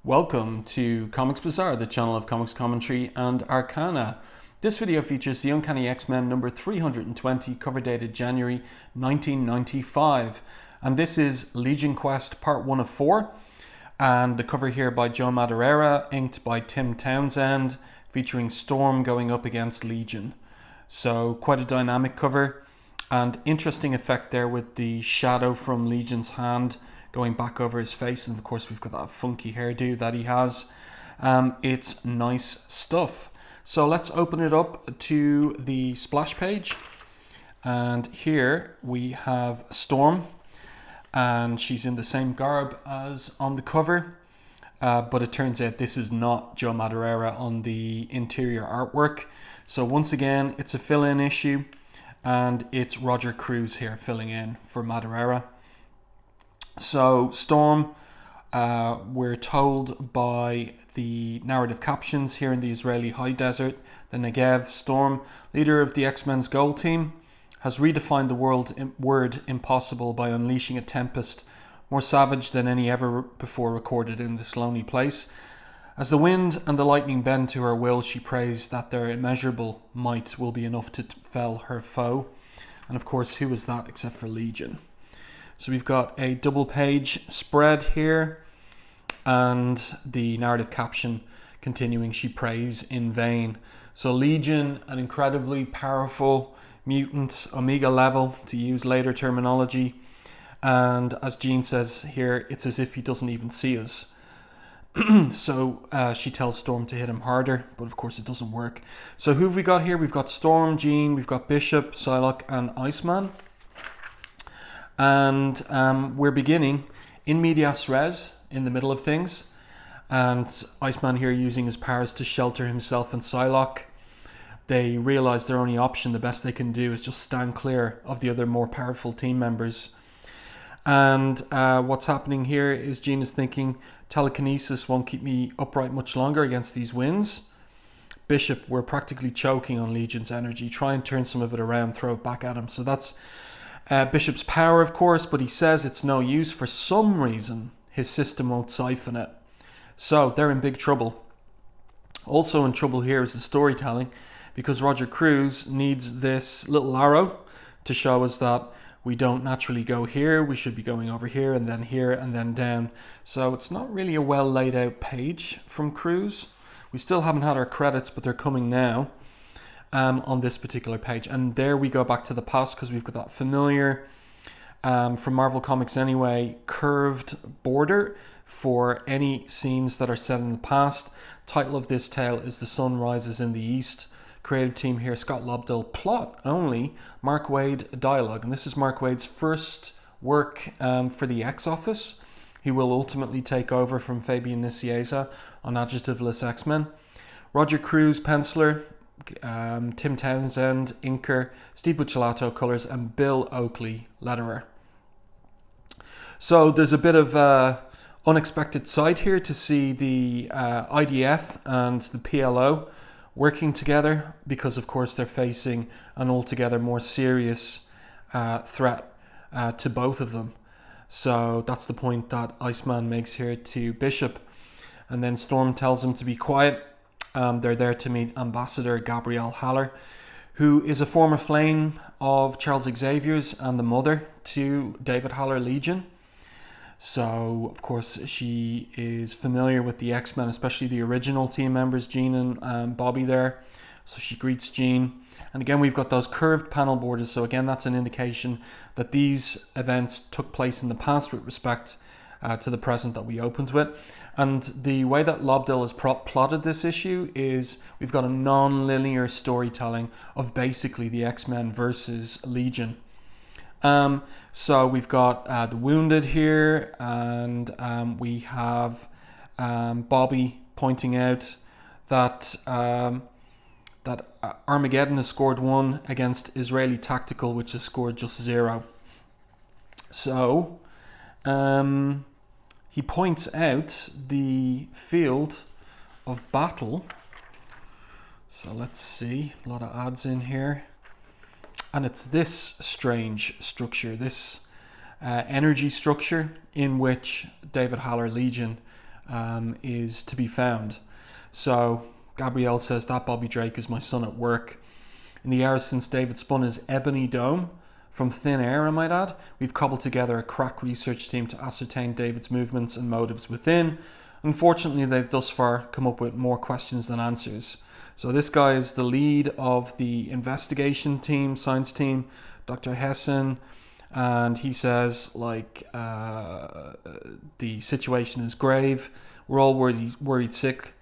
Welcome to Comics Bazaar, the channel of comics commentary and arcana. This video features the Uncanny X-Men number 320, cover dated January 1995. And this is Legion Quest part 1 of 4. And the cover here by Joe Madureira, inked by Tim Townsend, featuring Storm going up against Legion. So quite a dynamic cover, and interesting effect there with the shadow from Legion's hand going back over his face, and of course we've got that funky hairdo that he has. It's nice stuff. So let's open it up to the splash page, and here we have Storm, and she's in the same garb as on the cover, but it turns out this is not Joe Madureira on the interior artwork. So once again, it's a fill-in issue, and it's Roger Cruz here filling in for Madureira. So Storm, we're told by the narrative captions here in the Israeli high desert, the Negev, Storm, leader of the X-Men's goal team, has redefined the word impossible by unleashing a tempest more savage than any ever before recorded in this lonely place. As the wind and the lightning bend to her will, she prays that their immeasurable might will be enough to fell her foe. And of course, who is that except for Legion? So we've got a double page spread here, and the narrative caption continuing, she prays in vain. So Legion, an incredibly powerful mutant, Omega level to use later terminology. And as Jean says here, it's as if he doesn't even see us. So she tells Storm to hit him harder, but of course it doesn't work. So who have we got here? We've got Storm, Jean, we've got Bishop, Psylocke, and Iceman. And we're beginning in medias res, in the middle of things. And Iceman here using his powers to shelter himself and Psylocke. They realize their only option, the best they can do, is just stand clear of the other more powerful team members. And what's happening here is Jean is thinking, telekinesis won't keep me upright much longer against these winds. Bishop, we're practically choking on Legion's energy. Try and turn some of it around, throw it back at him. So that's Bishop's power, of course, but he says it's no use. For some reason, his system won't siphon it. So they're in big trouble. Also in trouble here is the storytelling, because Roger Cruz needs this little arrow to show us that we don't naturally go here, we should be going over here and then down. So it's not really a well laid out page from Cruz. We still haven't had our credits, but they're coming now on this particular page. And there we go back to the past, because we've got that familiar, from Marvel Comics anyway, curved border for any scenes that are set in the past. Title of this tale is The Sun Rises in the East. Creative team here, Scott Lobdell. Plot only, Mark Waid dialogue. And this is Mark Waid's first work for the X-Office. He will ultimately take over from Fabian Nicieza on Adjectiveless X-Men. Roger Cruz, penciler. Tim Townsend, inker. Steve Buccellato, colors. And Bill Oakley, letterer. So there's a bit of unexpected sight here to see the IDF and the PLO working together, because of course they're facing an altogether more serious threat to both of them. So that's the point that Iceman makes here to Bishop. And then Storm tells him to be quiet. They're there to meet Ambassador Gabrielle Haller, who is a former flame of Charles Xavier's and the mother to David Haller Legion. So, of course, she is familiar with the X-Men, especially the original team members, Jean and Bobby there. So she greets Jean. And again, we've got those curved panel borders. So again, that's an indication that these events took place in the past with respect to the present that we opened with. And the way that Lobdell has plotted this issue is we've got a non-linear storytelling of basically the X-Men versus Legion. So we've got the wounded here, and we have Bobby pointing out that that Armageddon has scored 1 against Israeli Tactical, which has scored just 0. So he points out the field of battle. So let's see, a lot of ads in here. And it's this strange structure, this energy structure in which David Haller Legion is to be found. So Gabrielle says that Bobby Drake is my son at work. In the hours since David spun his ebony dome, from thin air I might add, we've cobbled together a crack research team to ascertain David's movements and motives within. Unfortunately, they've thus far come up with more questions than answers. So this guy is the lead of the investigation team, science team, Dr. Hessen, and he says, the situation is grave. We're all worried sick.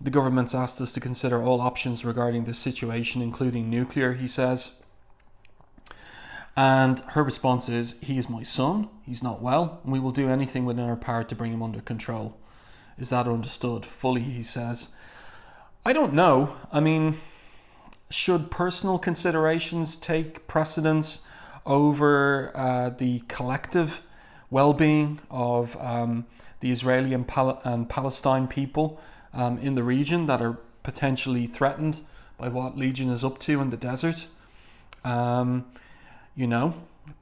The government's asked us to consider all options regarding this situation, including nuclear, he says. And her response is, he is my son, he's not well, and we will do anything within our power to bring him under control. Is that understood? Fully, he says. I don't know. I mean, should personal considerations take precedence over the collective well-being of the Israeli and Palestine people in the region that are potentially threatened by what Legion is up to in the desert?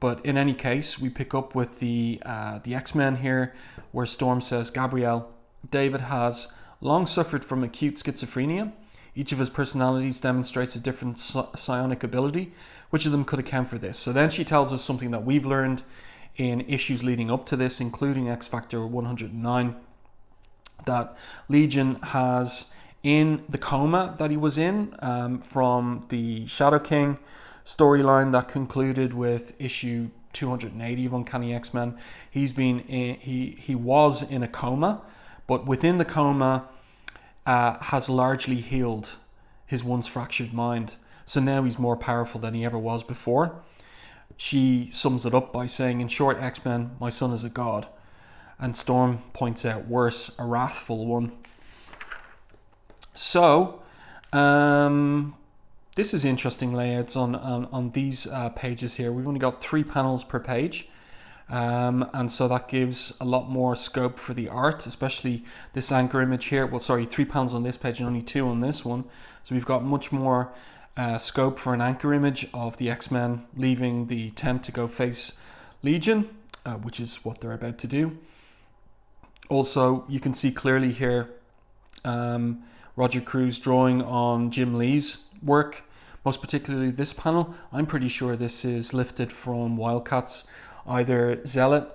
But in any case, we pick up with the X-Men here, where Storm says, Gabrielle, David has long suffered from acute schizophrenia. Each of his personalities demonstrates a different psionic ability. Which of them could account for this? So then she tells us something that we've learned in issues leading up to this, including X Factor 109, that Legion has, in the coma that he was in from the Shadow King storyline that concluded with issue 280 of Uncanny X-Men, he was in a coma, but within the coma has largely healed his once fractured mind. So now he's more powerful than he ever was before. She sums it up by saying, in short, X-Men, my son is a god. And Storm points out, worse, a wrathful one. So, this is interesting layouts on these pages here. We've only got 3 panels per page. And so that gives a lot more scope for the art, especially this anchor image here. 3 panels on this page and only 2 on this one. So we've got much more scope for an anchor image of the X-Men leaving the tent to go face Legion, which is what they're about to do. Also, you can see clearly here Roger Cruz drawing on Jim Lee's work, most particularly this panel. I'm pretty sure this is lifted from Wildcats, either Zealot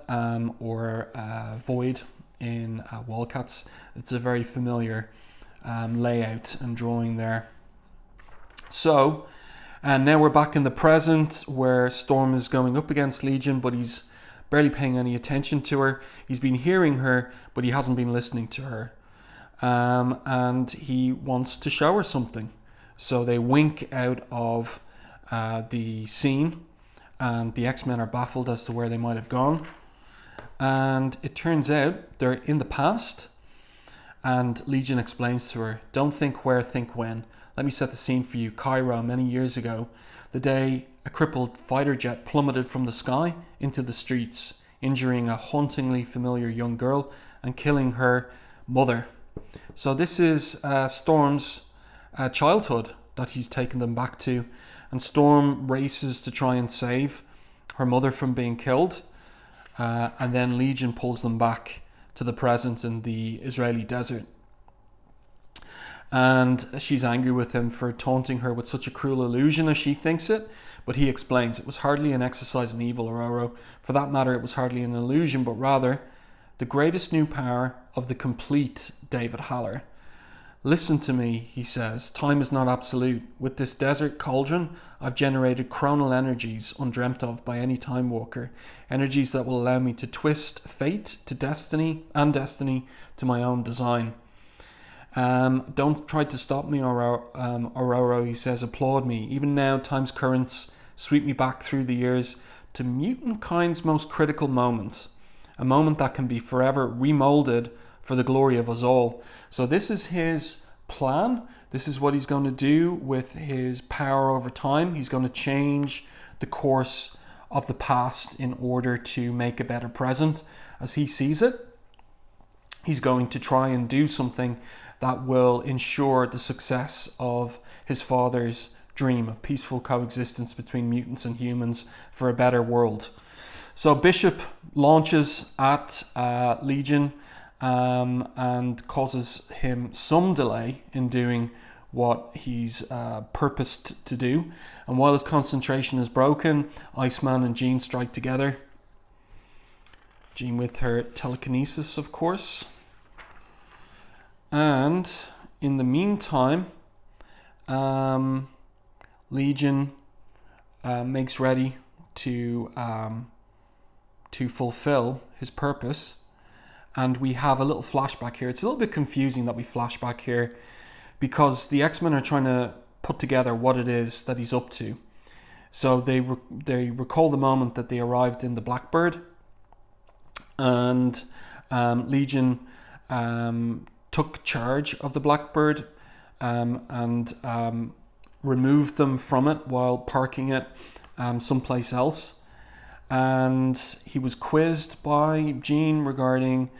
or Void in Wildcats. It's a very familiar layout and drawing there. So, and now we're back in the present where Storm is going up against Legion, but he's barely paying any attention to her. He's been hearing her, but he hasn't been listening to her. And he wants to show her something. So they wink out of the scene, and the X-Men are baffled as to where they might have gone. And it turns out they're in the past, and Legion explains to her, don't think where, think when. Let me set the scene for you. Cairo, many years ago, the day a crippled fighter jet plummeted from the sky into the streets, injuring a hauntingly familiar young girl and killing her mother. So this is Storm's childhood that he's taken them back to, and Storm races to try and save her mother from being killed, and then Legion pulls them back to the present in the Israeli desert. And she's angry with him for taunting her with such a cruel illusion as she thinks it, but he explains it was hardly an exercise in evil, Aurora. For that matter, it was hardly an illusion, but rather the greatest new power of the complete David Haller. Listen to me, he says, time is not absolute. With this desert cauldron, I've generated chronal energies undreamt of by any time walker, energies that will allow me to twist fate to destiny and destiny to my own design. Don't try to stop me, Aurora, he says, applaud me. Even now, time's currents sweep me back through the years to mutant kind's most critical moment, a moment that can be forever remolded for the glory of us all. So this is his plan. This is what he's going to do with his power over time. He's going to change the course of the past in order to make a better present as he sees it. He's going to try and do something that will ensure the success of his father's dream of peaceful coexistence between mutants and humans for a better world. So Bishop launches at Legion, and causes him some delay in doing what he's purposed to do. And while his concentration is broken, Iceman and Jean strike together. Jean with her telekinesis, of course. And in the meantime, Legion makes ready to fulfill his purpose. And we have a little flashback here. It's a little bit confusing that we flashback here, because the X-Men are trying to put together what it is that he's up to. So they recall the moment that they arrived in the Blackbird, and Legion took charge of the Blackbird and removed them from it while parking it someplace else. And he was quizzed by Jean regarding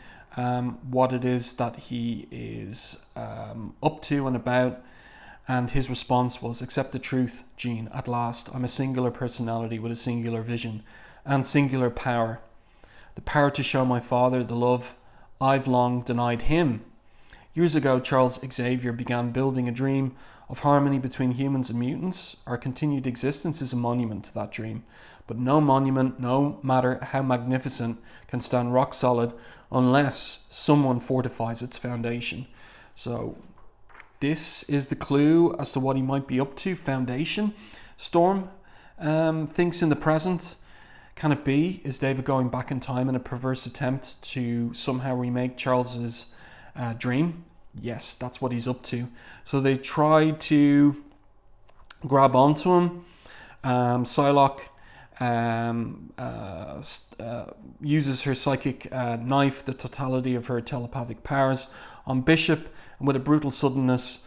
what it is that he is up to and about. And his response was, "Accept the truth, Jean. At last, I'm a singular personality with a singular vision and singular power. The power to show my father the love I've long denied him." Years ago, Charles Xavier began building a dream of harmony between humans and mutants. Our continued existence is a monument to that dream. But no monument, no matter how magnificent, can stand rock solid unless someone fortifies its foundation. So this is the clue as to what he might be up to. Foundation. Storm thinks in the present. Can it be? Is David going back in time in a perverse attempt to somehow remake Charles's dream? Yes, that's what he's up to. So they try to grab onto him. Psylocke uses her psychic knife, the totality of her telepathic powers, on Bishop, and with a brutal suddenness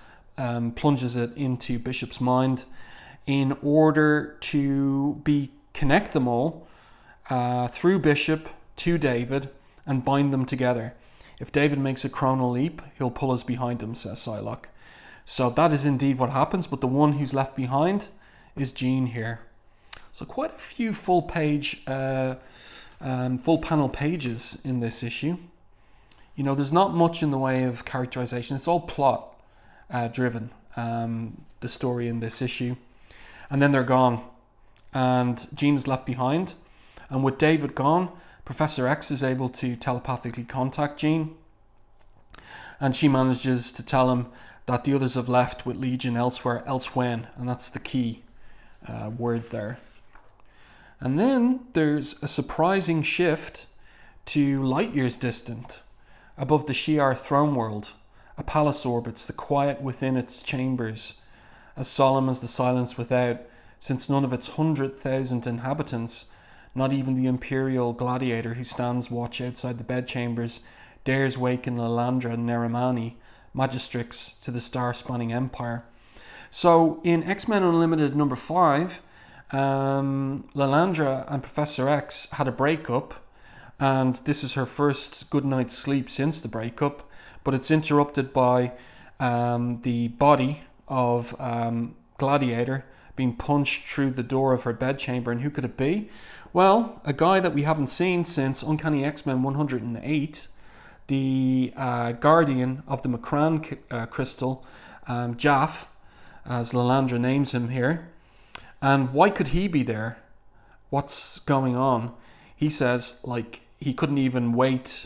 plunges it into Bishop's mind in order to connect them all through Bishop to David and bind them together. If David makes a chronal leap, he'll pull us behind him, says Psylocke. So that is indeed what happens, but the one who's left behind is Jean here. So quite a few full panel pages in this issue. You know, there's not much in the way of characterization. It's all plot driven, the story in this issue. And then they're gone. And Jean is left behind. And with David gone, Professor X is able to telepathically contact Jean. And she manages to tell him that the others have left with Legion elsewhere, else when. And that's the key word there. And then there's a surprising shift to light years distant. Above the Shi'ar throne world, a palace orbits, the quiet within its chambers, as solemn as the silence without, since none of its 100,000 inhabitants, not even the imperial gladiator who stands watch outside the bedchambers, dares waken Lalandra and Neramani, magistrix to the star-spanning empire. So in X-Men Unlimited number 5, Lalandra and Professor X had a breakup, and this is her first good night's sleep since the breakup, but it's interrupted by the body of Gladiator being punched through the door of her bedchamber. And who could it be? Well, a guy that we haven't seen since Uncanny X-Men 108, the guardian of the Macran crystal, Jaff, as Lalandra names him here. And why could he be there? What's going on? He says, like, he couldn't even wait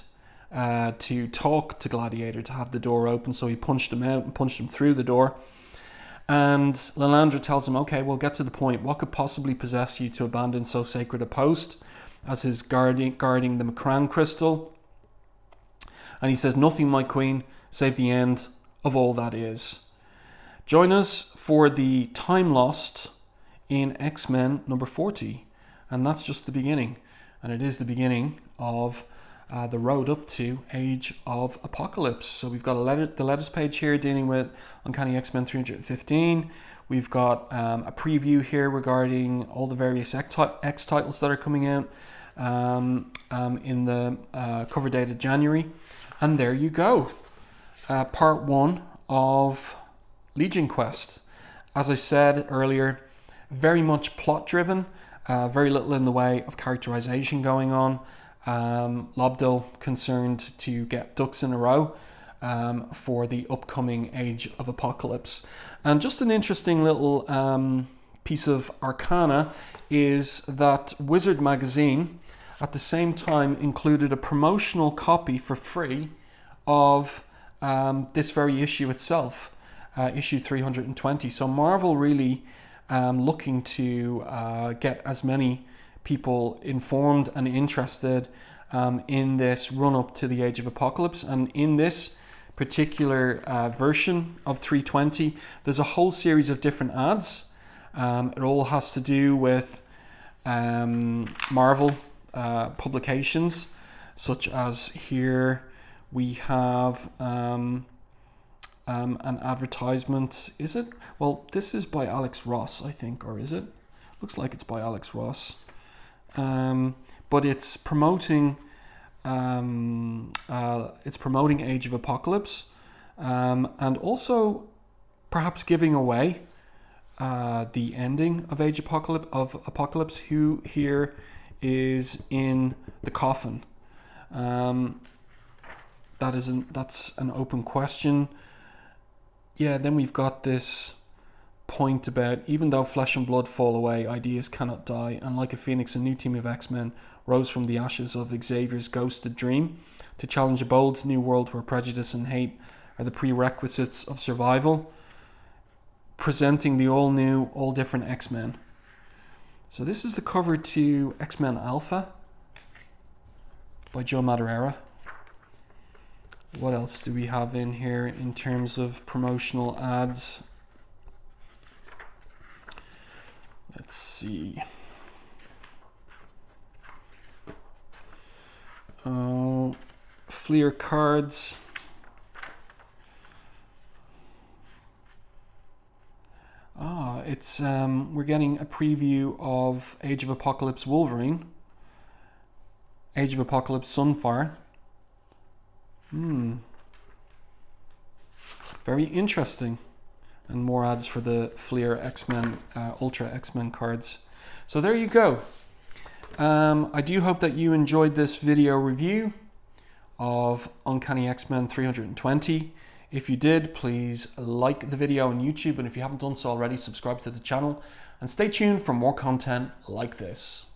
to talk to Gladiator to have the door open, so he punched him out and punched him through the door. And Lalandra tells him, okay, we'll get to the point. What could possibly possess you to abandon so sacred a post as his guarding the Macran crystal? And he says, nothing, my queen, save the end of all that is. Join us for the time lost in X-Men number 40. And that's just the beginning. And it is the beginning of the road up to Age of Apocalypse. So we've got the letters page here dealing with Uncanny X-Men 315. We've got a preview here regarding all the various X titles that are coming out in the cover dated January. And there you go. Part 1 of Legion Quest. As I said earlier, very much plot driven. Very little in the way of characterization going on. Lobdell concerned to get ducks in a row for the upcoming Age of Apocalypse. And just an interesting little piece of arcana is that Wizard magazine at the same time included a promotional copy for free of this very issue itself, issue 320. So Marvel really looking to get as many people informed and interested in this run up to the Age of Apocalypse. And in this particular version of 320, there's a whole series of different ads. It all has to do with Marvel publications, such as here we have an advertisement. Is it? Well, this is by Alex Ross, I think, or is it? Looks like it's by Alex Ross. But it's promoting Age of Apocalypse, and also perhaps giving away the ending of Age of Apocalypse. Who here is in the coffin? That's an open question. Yeah, then we've got this point about, even though flesh and blood fall away, ideas cannot die, and like a phoenix, a new team of X-Men rose from the ashes of Xavier's ghosted dream to challenge a bold new world where prejudice and hate are the prerequisites of survival, presenting the all new, all different X-Men. So this is the cover to X-Men Alpha by Joe Madureira. What else do we have in here in terms of promotional ads? Let's see. Fleer cards. It's we're getting a preview of Age of Apocalypse Wolverine, Age of Apocalypse Sunfire. Very interesting. And more ads for the Fleer X-Men, Ultra X-Men cards. So there you go. I do hope that you enjoyed this video review of Uncanny X-Men 320. If you did, please like the video on YouTube, and if you haven't done so already, subscribe to the channel and stay tuned for more content like this.